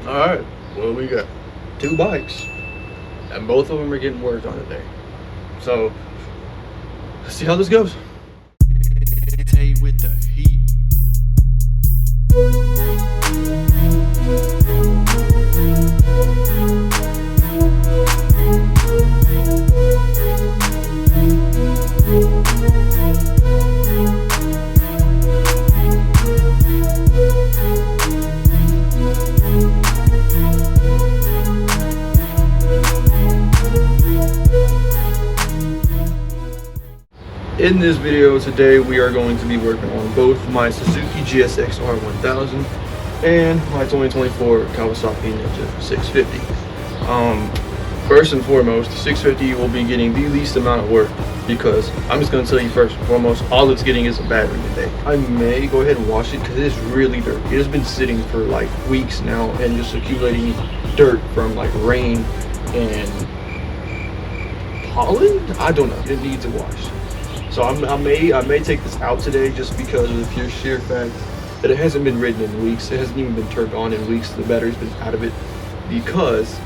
All right, well, we got two bikes, and both of them are getting worked on today. So let's see how this goes. Tay with the heat. In this video today, we are going to be working on both my Suzuki GSX R1000 and my 2024 Kawasaki Ninja 650. First and foremost, the 650 will be getting the least amount of work because I'm just going to tell you first and foremost, all it's getting is a battery today. I may go ahead and wash it because it is really dirty. It has been sitting for like weeks now and just accumulating dirt from like rain and pollen? I don't know. It needs a wash. So I may take this out today just because of the pure sheer fact that it hasn't been ridden in weeks. It hasn't even been turned on in weeks. The battery's been out of it because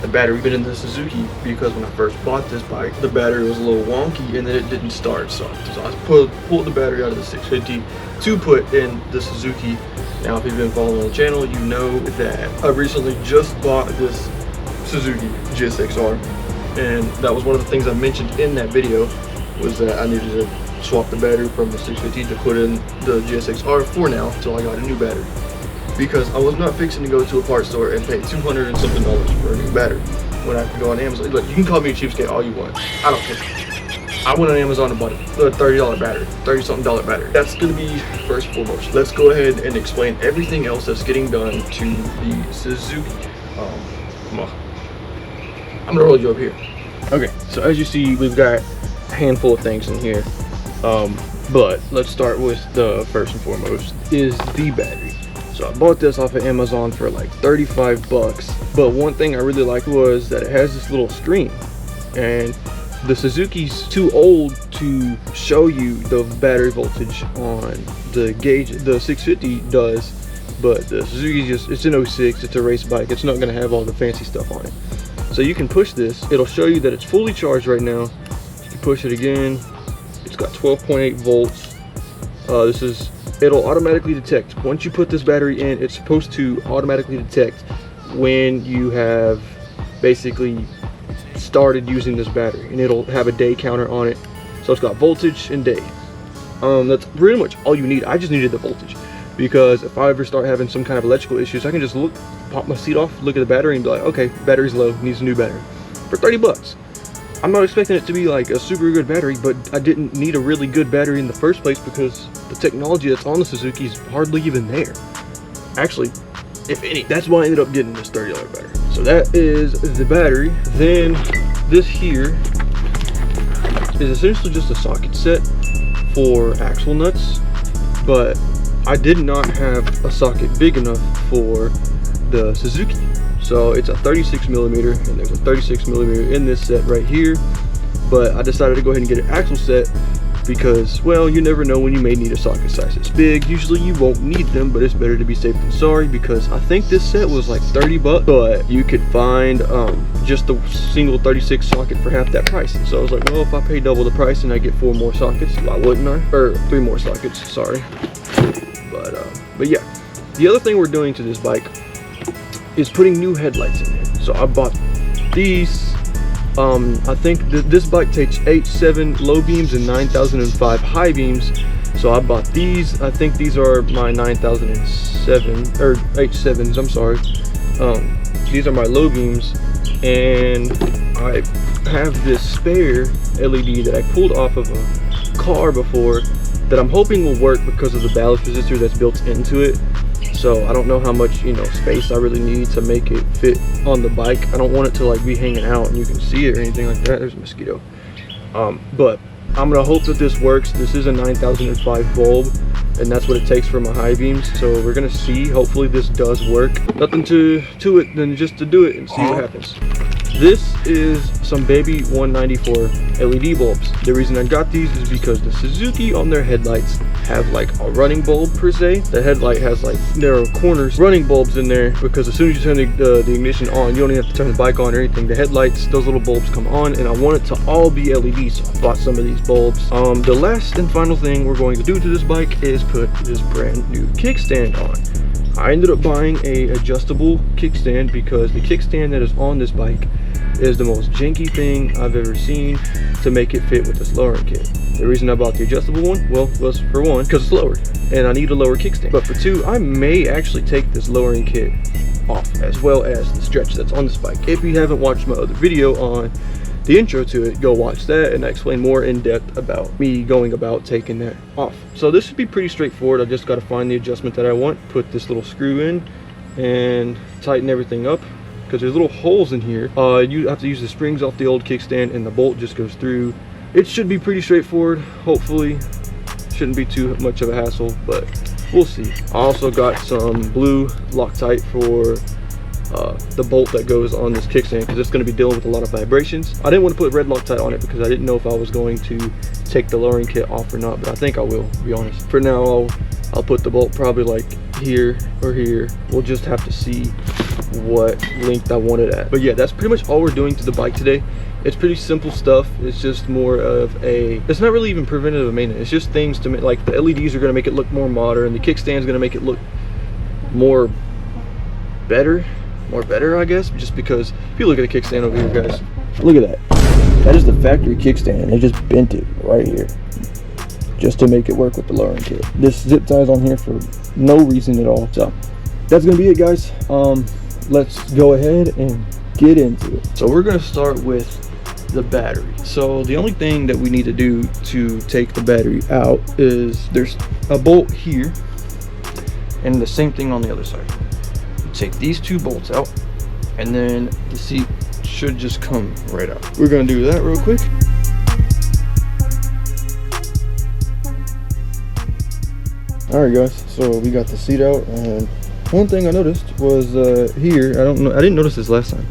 the battery been in the Suzuki, because when I first bought this bike, the battery was a little wonky and then it didn't start. So I pulled the battery out of the 650 to put in the Suzuki. Now, if you've been following the channel, you know that I recently just bought this Suzuki GSX-R, and that was one of the things I mentioned in that video, was that I needed to swap the battery from the 650 to put in the GSX-R for now until I got a new battery, because I was not fixing to go to a parts store and pay $200 and something for a new battery when I could go on Amazon. Look, you can call me a cheapskate all you want, I don't care. I went on Amazon and bought a $30 battery, $30-something battery. That's gonna be first and foremost. Let's go ahead and explain everything else that's getting done to the Suzuki. Come on, I'm gonna roll you up here. Okay, so as you see, we've got handful of things in here, but let's start with the first and foremost is the battery. So I bought this off of Amazon for like 35 bucks, but one thing I really liked was that it has this little screen, and the Suzuki's too old to show you the battery voltage on the gauge. The 650 does, but the Suzuki it's an 06, it's a race bike, it's not going to have all the fancy stuff on it. So you can push this, it'll show you that it's fully charged right now. Push it again, it's got 12.8 volts. It'll automatically detect once you put this battery in. It's supposed to automatically detect when you have basically started using this battery, and it'll have a day counter on it. So it's got voltage and day. That's pretty much all you need. I just needed the voltage because if I ever start having some kind of electrical issues, I can just pop my seat off, look at the battery, and be like, okay, battery's low, needs a new battery for 30 bucks. I'm not expecting it to be like a super good battery, but I didn't need a really good battery in the first place because the technology that's on the Suzuki is hardly even there. Actually, if any, that's why I ended up getting this $30 battery. So that is the battery. Then this here is essentially just a socket set for axle nuts, but I did not have a socket big enough for the Suzuki. So it's a 36 millimeter, and there's a 36 millimeter in this set right here. But I decided to go ahead and get an axle set because, well, you never know when you may need a socket size this big. Usually you won't need them, but it's better to be safe than sorry, because I think this set was like 30 bucks, but you could find just the single 36 socket for half that price. So I was like, well, if I pay double the price and I get 4 more sockets, why wouldn't I? Or 3 more sockets, sorry. But yeah, the other thing we're doing to this bike is putting new headlights in there. So I bought these. I think this bike takes 8.7 low beams and 9,005 high beams. So I bought these. I think these are my 9,007 or 8.7s. I'm sorry. These are my low beams, and I have this spare LED that I pulled off of a car before that I'm hoping will work because of the ballast resistor that's built into it. So I don't know how much, space I really need to make it fit on the bike. I don't want it to like be hanging out and you can see it or anything like that. There's a mosquito. But I'm gonna hope that this works. This is a 9,005 bulb, and that's what it takes for my high beams. So we're gonna see. Hopefully this does work. Nothing to it than just to do it and see what happens. This is some baby 194 LED bulbs. The reason I got these is because the Suzuki on their headlights have like a running bulb per se. The headlight has like narrow corners, running bulbs in there, because as soon as you turn the ignition on, you don't even have to turn the bike on or anything. The headlights, those little bulbs come on, and I want it to all be LED, so I bought some of these bulbs. The last and final thing we're going to do to this bike is put this brand new kickstand on. I ended up buying a adjustable kickstand because the kickstand that is on this bike is the most janky thing I've ever seen to make it fit with this lowering kit. The reason I bought the adjustable one, well, was for one, because it's lowered and I need a lower kickstand. But for two, I may actually take this lowering kit off, as well as the stretch that's on this bike. If you haven't watched my other video on the intro to it, go watch that, and I explain more in depth about me going about taking that off. So this should be pretty straightforward. I just got to find the adjustment that I want, put this little screw in, and tighten everything up, because there's little holes in here. You have to use the springs off the old kickstand, and the bolt just goes through. It should be pretty straightforward, hopefully. Shouldn't be too much of a hassle, but we'll see. I also got some blue Loctite for the bolt that goes on this kickstand, because it's going to be dealing with a lot of vibrations. I didn't want to put red Loctite on it because I didn't know if I was going to take the lowering kit off or not, but I think I will, to be honest. For now, I'll put the bolt probably like here or here. We'll just have to see what length I want it at. But yeah, that's pretty much all we're doing to the bike today. It's pretty simple stuff. It's just more of it's not really even preventative maintenance. It's just things to make, like the LEDs are going to make it look more modern. The kickstand is going to make it look more better, I guess, just because if you look at the kickstand over here, guys, look at that. That is the factory kickstand. They just bent it right here just to make it work with the lowering kit. This zip ties on here for no reason at all. So that's gonna be it, guys. Let's go ahead and get into it. So we're gonna start with the battery. So the only thing that we need to do to take the battery out is there's a bolt here and the same thing on the other side. Take these two bolts out, and then the seat should just come right out. We're gonna do that real quick. All right, guys, so we got the seat out, and one thing I noticed was here, I didn't notice this last time,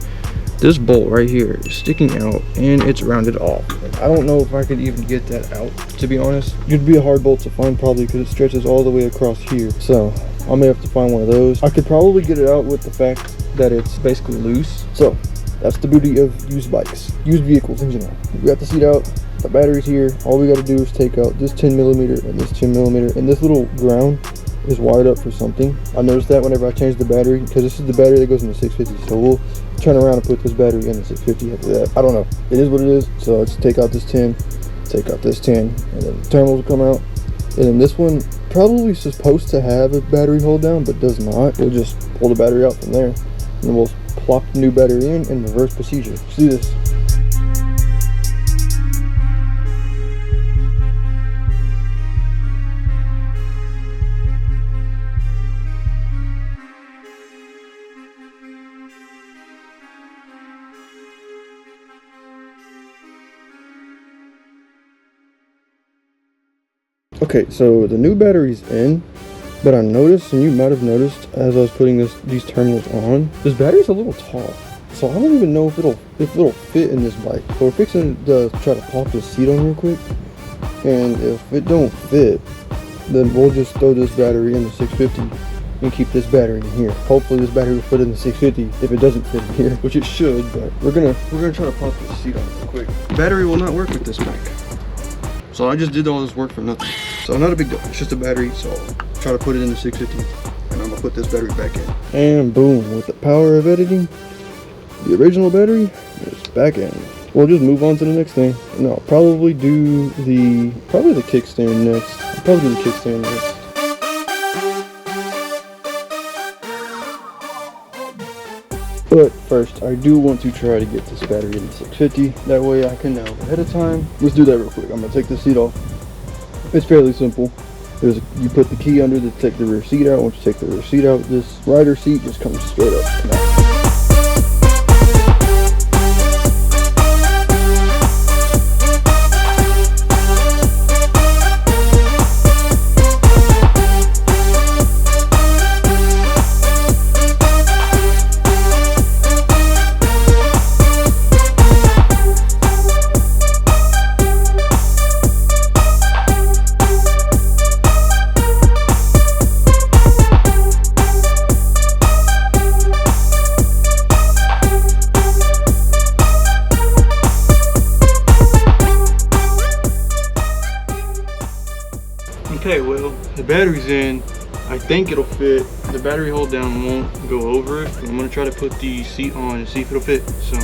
this bolt right here is sticking out and it's rounded off. I don't know if I could even get that out, to be honest. It'd be a hard bolt to find probably because it stretches all the way across here, so I may have to find one of those. I could probably get it out with the fact that it's basically loose. So that's the beauty of used bikes, used vehicles in general. We got the seat out, the battery's here. All we got to do is take out this 10mm and this 10mm, and this little ground is wired up for something. I noticed that whenever I changed the battery, because this is the battery that goes in the 650, so we'll turn around and put this battery in the 650 after that. I don't know, it is what it is. So let's take out this 10, take out this 10, and then the terminals will come out. And then this one probably supposed to have a battery hold down, but does not. We'll just pull the battery out from there, and then we'll plop the new battery in reverse procedure. Let's do this. Okay, so the new battery's in, but I noticed, and you might have noticed as I was putting these terminals on, this battery's a little tall. So I don't even know if it'll fit in this bike. So we're fixing to try to pop this seat on real quick, and if it don't fit, then we'll just throw this battery in the 650 and keep this battery in here. Hopefully this battery will fit in the 650 if it doesn't fit in here, which it should, but we're gonna try to pop this seat on real quick. The battery will not work with this bike. So I just did all this work for nothing. So not a big deal, it's just a battery, so I'll try to put it in the 650, and I'm gonna put this battery back in. And boom, with the power of editing, the original battery is back in. We'll just move on to the next thing. And I'll probably do the kickstand next. I'll probably do the kickstand next. But first, I do want to try to get this battery in the 650. That way I can know ahead of time. Let's do that real quick. I'm gonna take the seat off. It's fairly simple. You put the key under to take the rear seat out. Once you take the rear seat out, this rider seat just comes straight up. batteries in, I think it'll fit. The battery hold down won't go over it. I'm gonna try to put the seat on and see if it'll fit. So.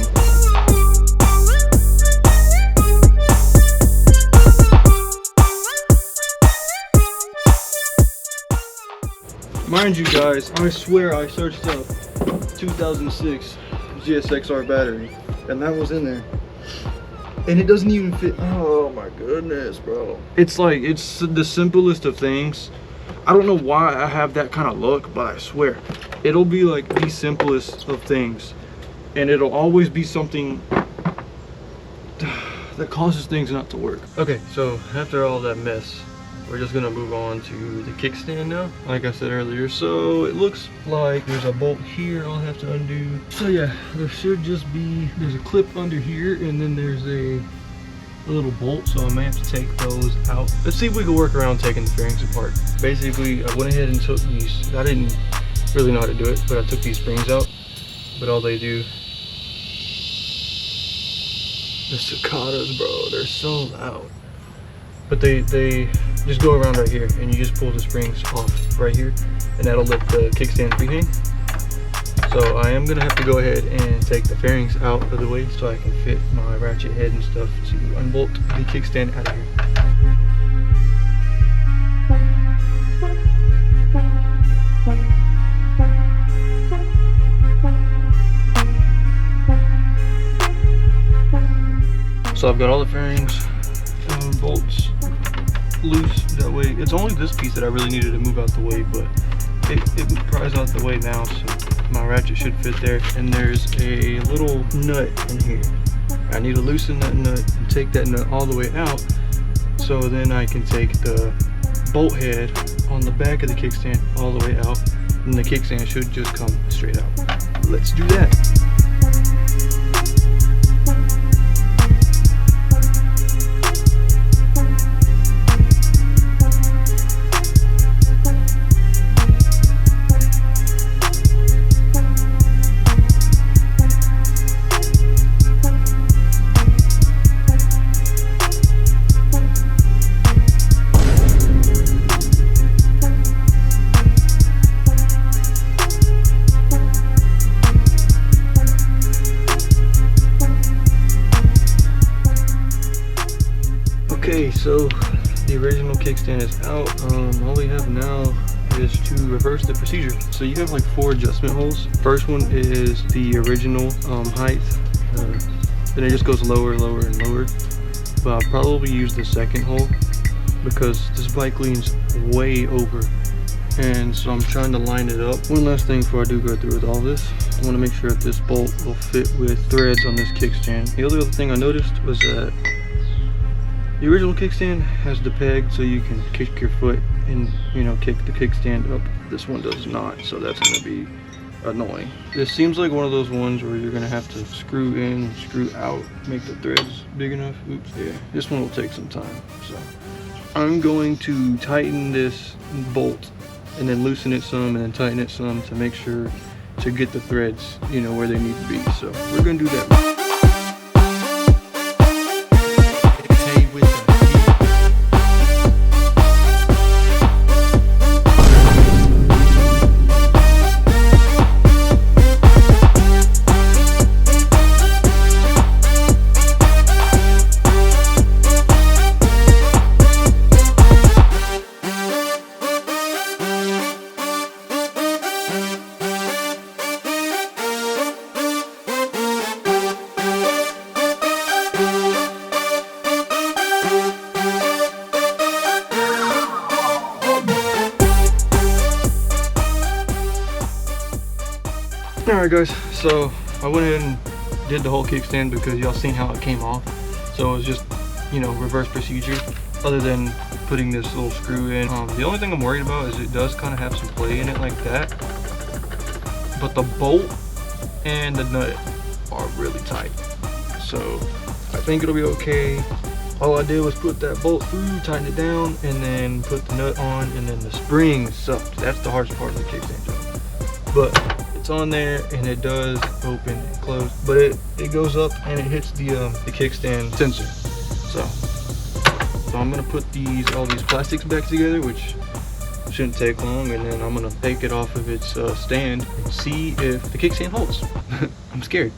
Mind you guys, I swear I searched up 2006 GSX-R battery, and that was in there. And it doesn't even fit. Oh my goodness, bro. It's like, it's the simplest of things. I don't know why I have that kind of look, but I swear, it'll be like the simplest of things. And it'll always be something that causes things not to work. Okay, so after all that mess, we're just gonna move on to the kickstand now, like I said earlier. So it looks like there's a bolt here I'll have to undo. So yeah, there should just be, there's a clip under here, and then there's a little bolt, so I may have to take those out. Let's see if we can work around taking the fairings apart. Basically, I went ahead and took these, I didn't really know how to do it, but I took these springs out. But all they do, the cicadas, bro, they're so loud. But they just go around right here, and you just pull the springs off right here, and that'll let the kickstand free hang. So I am gonna have to go ahead and take the fairings out of the way so I can fit my ratchet head and stuff to unbolt the kickstand out of here. So I've got all the fairings, bolts loose. That way, it's only this piece that I really needed to move out the way, but it pries out the way now, so my ratchet should fit there. And there's a little nut in here. I need to loosen that nut and take that nut all the way out, so then I can take the bolt head on the back of the kickstand all the way out, and the kickstand should just come straight out. Let's do that. Okay, so the original kickstand is out. All we have now is to reverse the procedure. So you have like 4 adjustment holes. First one is the original height. Then it just goes lower, lower, and lower. But I'll probably use the second hole because this bike leans way over. And so I'm trying to line it up. One last thing before I do go through with all this. I want to make sure that this bolt will fit with threads on this kickstand. The other thing I noticed was that the original kickstand has the peg so you can kick your foot and, you know, kick the kickstand up. This one does not, so that's going to be annoying. This seems like one of those ones where you're going to have to screw in and screw out, make the threads big enough. Oops, yeah. This one will take some time. So I'm going to tighten this bolt and then loosen it some and then tighten it some to make sure to get the threads, you know, where they need to be. So we're going to do that. Alright guys, so I went ahead and did the whole kickstand because y'all seen how it came off. So it was just, you know, reverse procedure other than putting this little screw in. The only thing I'm worried about is it does kind of have some play in it like that. But the bolt and the nut are really tight. So I think it'll be okay. All I did was put that bolt through, tighten it down, and then put the nut on, and then the spring sucked. That's the hardest part of the kickstand job. But it's on there and it does open and close, but it goes up and it hits the kickstand sensor. So I'm gonna put all these plastics back together, which Shouldn't take long, and then I'm gonna take it off of its stand and see if the kickstand holds. I'm scared.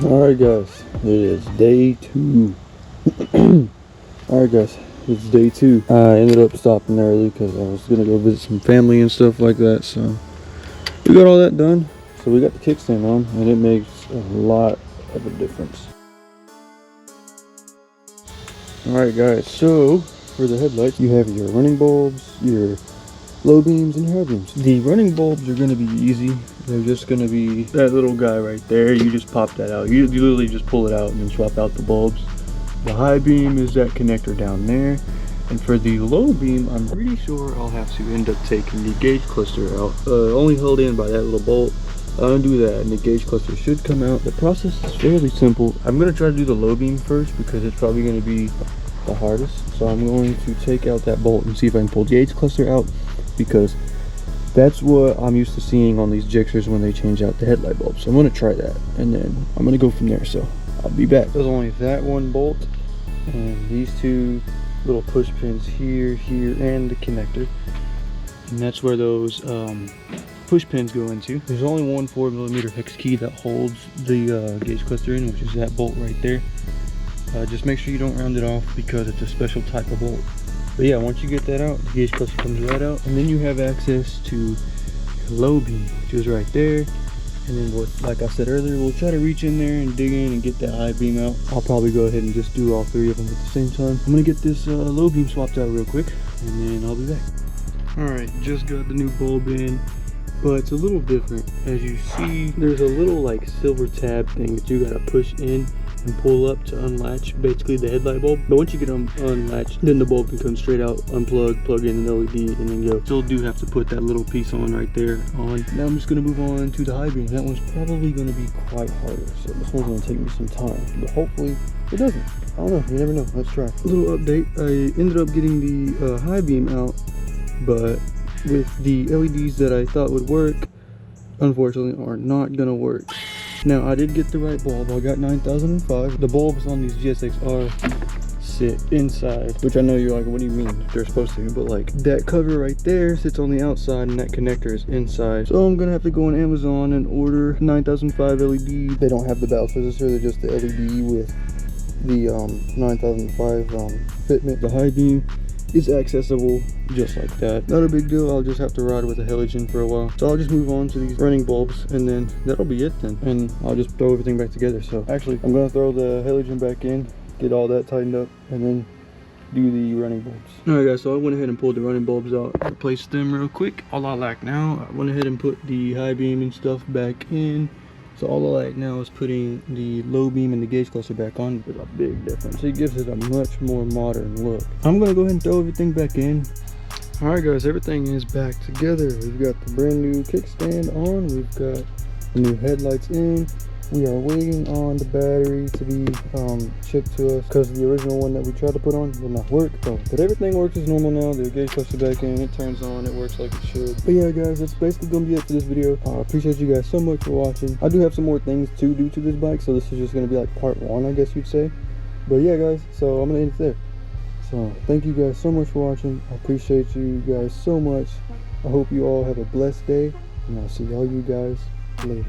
Alright guys, it is day 2. Alright guys, it's day 2. I ended up stopping early because I was going to go visit some family and stuff like that, so we got all that done. So we got the kickstand on, and it makes a lot of a difference. Alright guys, so for the headlights, you have your running bulbs, your low beams, and your high beams. The running bulbs are going to be easy. They're just going to be that little guy right there. You just pop that out. You literally just pull it out and then swap out the bulbs. The high beam is that connector down there. And for the low beam, I'm pretty sure I'll have to end up taking the gauge cluster out. Only held in by that little bolt. I'll undo that and the gauge cluster should come out. The process is fairly simple. I'm going to try to do the low beam first because it's probably going to be the hardest. So I'm going to take out that bolt and see if I can pull the gauge cluster out, because that's what I'm used to seeing on these Gixxers when they change out the headlight bulbs. So I'm going to try that, and then I'm going to go from there. So I'll be back. There's only that one bolt and these two little push pins here, and the connector. And that's where those push pins go into. There's only one 4mm hex key that holds the gauge cluster in, which is that bolt right there. Just make sure you don't round it off because it's a special type of bolt. But yeah, once you get that out, the gauge cluster comes right out, and then you have access to your low beam, which is right there. And then, like I said earlier, we'll try to reach in there and dig in and get that high beam out. I'll probably go ahead and just do all 3 of them at the same time. I'm gonna get this low beam swapped out real quick, and then I'll be back. All right, just got the new bulb in, but it's a little different. As you see, there's a little like silver tab thing that you gotta push in and pull up to unlatch basically the headlight bulb. But once you get them unlatched, then the bulb can come straight out, unplug, plug in an LED, and then go. Still do have to put that little piece on right there on. Now I'm just gonna move on to the high beam. That one's probably gonna be quite harder, so this one's gonna take me some time, but hopefully it doesn't. I don't know, you never know. Let's try. A little update, I ended up getting the high beam out, but with the LEDs that I thought would work, unfortunately are not gonna work. Now I did get the right bulb. I got 9005. The bulbs on these GSX-R sit inside, which I know you're like, what do you mean they're supposed to? But like that cover right there sits on the outside and that connector is inside. So I'm gonna have to go on Amazon and order 9005 LED. They don't have the Bowers resistor, they're just the LED with the 9005 fitment. The high beam is accessible just like that. Not a big deal. I'll just have to ride with a halogen for a while. So I'll just move on to these running bulbs, and then that'll be it then. And I'll just throw everything back together. So actually, I'm gonna throw the halogen back in, get all that tightened up, and then do the running bulbs. Alright guys, so I went ahead and pulled the running bulbs out, replaced them real quick. All I lack now, I went ahead and put the high beam and stuff back in. So all I like now is putting the low beam and the gauge cluster back on. There's a big difference. It gives it a much more modern look. I'm gonna go ahead and throw everything back in. All right guys, everything is back together. We've got the brand new kickstand on. We've got the new headlights in. We are waiting on the battery to be shipped to us because the original one that we tried to put on did not work. But everything works as normal now. The gauge cluster back in, it turns on, it works like it should. But yeah guys, that's basically gonna be it for this video. I appreciate you guys so much for watching. I do have some more things to do to this bike, so this is just gonna be like part 1, I guess you'd say. But yeah guys, so I'm gonna end it there. So thank you guys so much for watching. I appreciate you guys so much. I hope you all have a blessed day, and I'll see all you guys later.